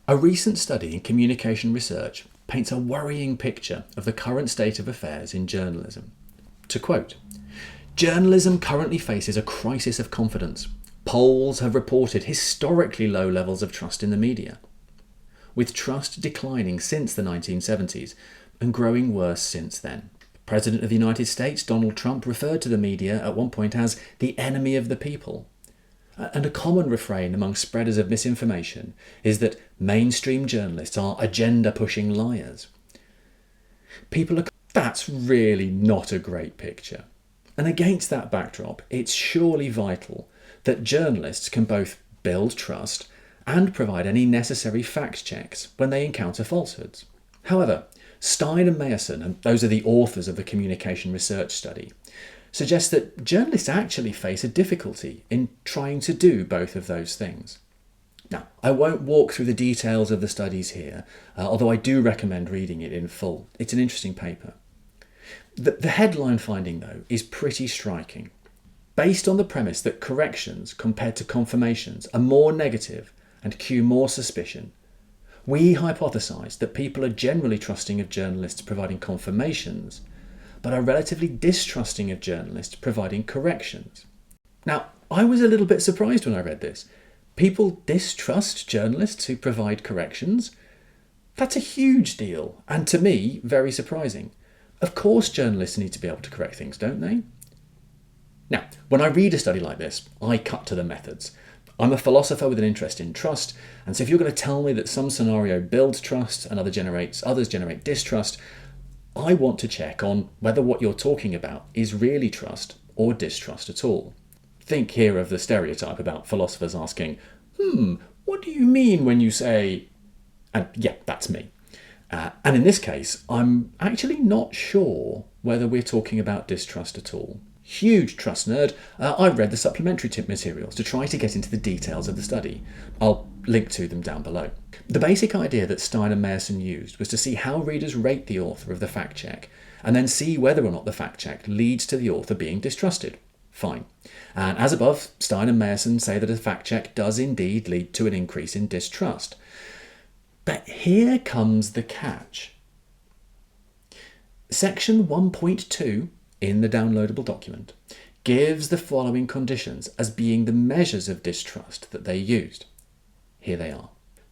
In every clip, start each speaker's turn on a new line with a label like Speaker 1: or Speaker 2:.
Speaker 1: A recent study in communication research paints a worrying picture of the current state of affairs in journalism. To quote, "Journalism currently faces a crisis of confidence. Polls have reported historically low levels of trust in the media, with trust declining since the 1970s and growing worse since then. President of the United States, Donald Trump, referred to the media at one point as the enemy of the people. And a common refrain among spreaders of misinformation is that mainstream journalists are agenda-pushing liars. That's really not a great picture. And against that backdrop, it's surely vital that journalists can both build trust and provide any necessary fact checks when they encounter falsehoods. However, Stein and Meyersohn, and those are the authors of the communication research study, suggest that journalists actually face a difficulty in trying to do both of those things. Now, I won't walk through the details of the studies here, although I do recommend reading it in full. It's an interesting paper. The headline finding, though, is pretty striking. Based on the premise that corrections compared to confirmations are more negative and cue more suspicion, we hypothesise that people are generally trusting of journalists providing confirmations, but are relatively distrusting of journalists providing corrections. Now, I was a little bit surprised when I read this. People distrust journalists who provide corrections? That's a huge deal, and to me, very surprising. Of course journalists need to be able to correct things, don't they? Now, when I read a study like this, I cut to the methods. I'm a philosopher with an interest in trust, and so if you're going to tell me that some scenario builds trust and others generate distrust, I want to check on whether what you're talking about is really trust or distrust at all. Think here of the stereotype about philosophers asking, what do you mean when you say... And yeah, that's me. And in this case, I'm actually not sure whether we're talking about distrust at all. Huge trust nerd, I read the supplementary tip materials to try to get into the details of the study. I'll link to them down below. The basic idea that Stein and Meyersohn used was to see how readers rate the author of the fact check, and then see whether or not the fact check leads to the author being distrusted. Fine. And as above, Stein and Meyersohn say that a fact check does indeed lead to an increase in distrust. But here comes the catch. Section 1.2 in the downloadable document gives the following conditions as being the measures of distrust that they used. Here they are.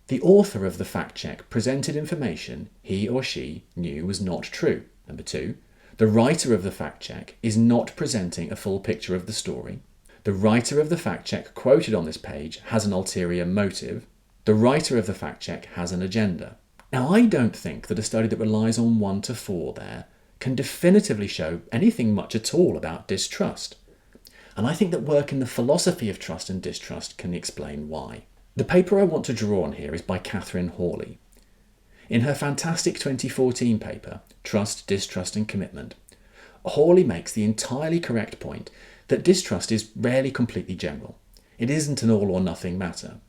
Speaker 1: The author of the fact check presented information he or she knew was not true. Number 2, the writer of the fact check is not presenting a full picture of the story. The writer of the fact check quoted on this page has an ulterior motive. The writer of the fact check has an agenda. Now, I don't think that a study that relies on 1 to 4 there can definitively show anything much at all about distrust. And I think that work in the philosophy of trust and distrust can explain why. The paper I want to draw on here is by Katherine Hawley. In her fantastic 2014 paper, Trust, Distrust and Commitment, Hawley makes the entirely correct point that distrust is rarely completely general. It isn't an all or nothing matter.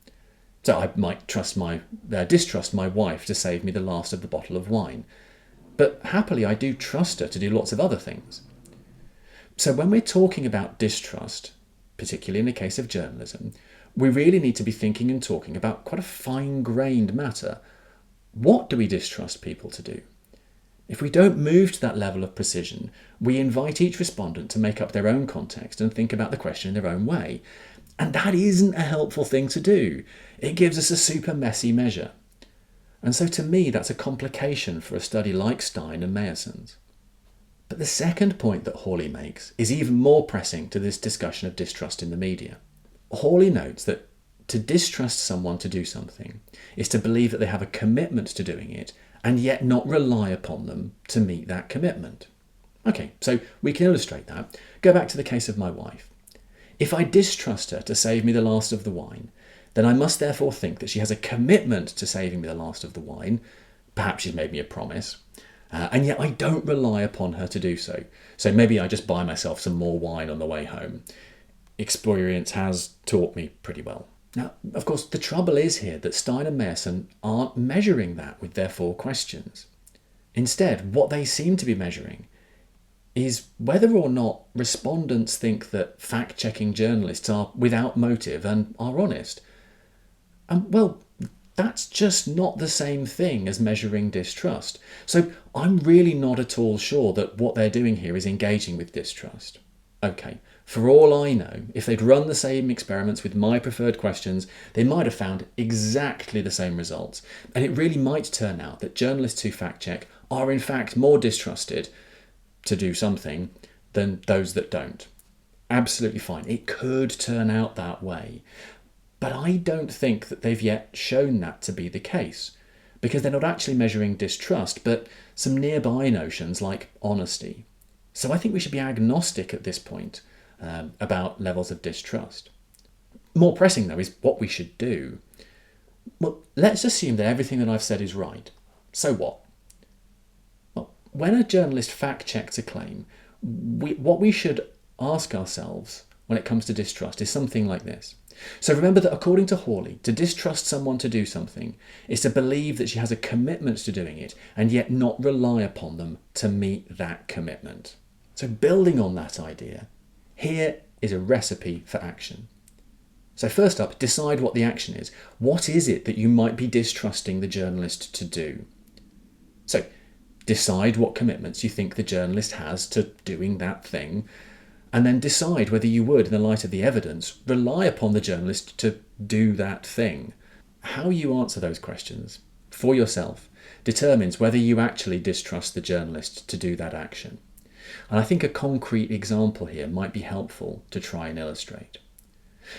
Speaker 1: So I might distrust my wife to save me the last of the bottle of wine. But happily, I do trust her to do lots of other things. So when we're talking about distrust, particularly in the case of journalism, we really need to be thinking and talking about quite a fine-grained matter. What do we distrust people to do? If we don't move to that level of precision, we invite each respondent to make up their own context and think about the question in their own way. And that isn't a helpful thing to do. It gives us a super messy measure. And so to me, that's a complication for a study like Stein and Meyersohn's. But the second point that Hawley makes is even more pressing to this discussion of distrust in the media. Hawley notes that to distrust someone to do something is to believe that they have a commitment to doing it and yet not rely upon them to meet that commitment. Okay, so we can illustrate that. Go back to the case of my wife. If I distrust her to save me the last of the wine, then I must therefore think that she has a commitment to saving me the last of the wine. Perhaps she's made me a promise. And yet I don't rely upon her to do so. So maybe I just buy myself some more wine on the way home. Experience has taught me pretty well. Now, of course, the trouble is here that Stein and Meyersohn aren't measuring that with their 4 questions. Instead, what they seem to be measuring is whether or not respondents think that fact-checking journalists are without motive and are honest. Well, That's just not the same thing as measuring distrust. So I'm really not at all sure that what they're doing here is engaging with distrust. Okay, for all I know, if they'd run the same experiments with my preferred questions, they might have found exactly the same results. And it really might turn out that journalists who fact check are in fact more distrusted to do something than those that don't. Absolutely fine. It could turn out that way. But I don't think that they've yet shown that to be the case, because they're not actually measuring distrust, but some nearby notions like honesty. So I think we should be agnostic at this point about levels of distrust. More pressing, though, is what we should do. Well, let's assume that everything that I've said is right. So what? Well, when a journalist fact-checks a claim, what we should ask ourselves when it comes to distrust is something like this. So remember that according to Hawley, to distrust someone to do something is to believe that she has a commitment to doing it and yet not rely upon them to meet that commitment. So building on that idea, here is a recipe for action. So first up, decide what the action is. What is it that you might be distrusting the journalist to do? So decide what commitments you think the journalist has to doing that thing, and then decide whether you would, in the light of the evidence, rely upon the journalist to do that thing. How you answer those questions for yourself determines whether you actually distrust the journalist to do that action. And I think a concrete example here might be helpful to try and illustrate.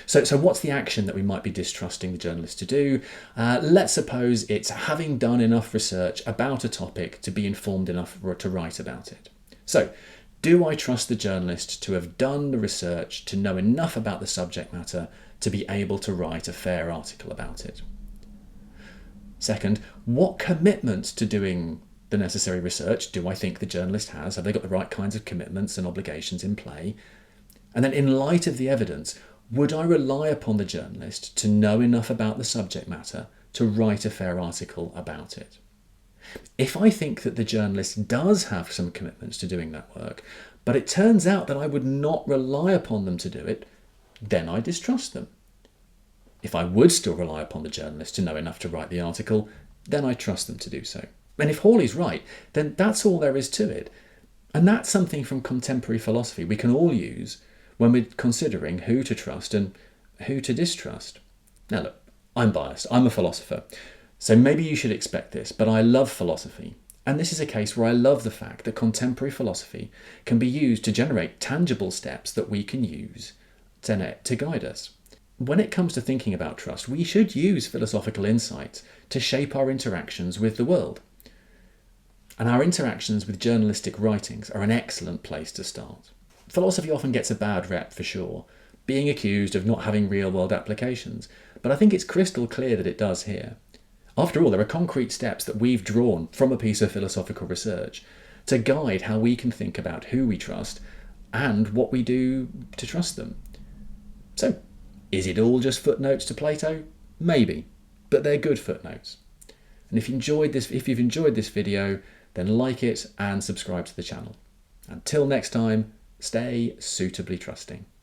Speaker 1: So what's the action that we might be distrusting the journalist to do? Let's suppose it's having done enough research about a topic to be informed enough to write about it. So, do I trust the journalist to have done the research to know enough about the subject matter to be able to write a fair article about it? Second, what commitments to doing the necessary research do I think the journalist has? Have they got the right kinds of commitments and obligations in play? And then in light of the evidence, would I rely upon the journalist to know enough about the subject matter to write a fair article about it? If I think that the journalist does have some commitments to doing that work, but it turns out that I would not rely upon them to do it, then I distrust them. If I would still rely upon the journalist to know enough to write the article, then I trust them to do so. And if Hawley's right, then that's all there is to it. And that's something from contemporary philosophy we can all use when we're considering who to trust and who to distrust. Now look, I'm biased, I'm a philosopher. So maybe you should expect this, but I love philosophy. And this is a case where I love the fact that contemporary philosophy can be used to generate tangible steps that we can use to guide us. When it comes to thinking about trust, we should use philosophical insights to shape our interactions with the world. And our interactions with journalistic writings are an excellent place to start. Philosophy often gets a bad rep for sure, being accused of not having real-world applications, but I think it's crystal clear that it does here. After all, there are concrete steps that we've drawn from a piece of philosophical research to guide how we can think about who we trust and what we do to trust them. So, is it all just footnotes to Plato? Maybe, but they're good footnotes. And if you've enjoyed this video, then like it and subscribe to the channel. Until next time, stay suitably trusting.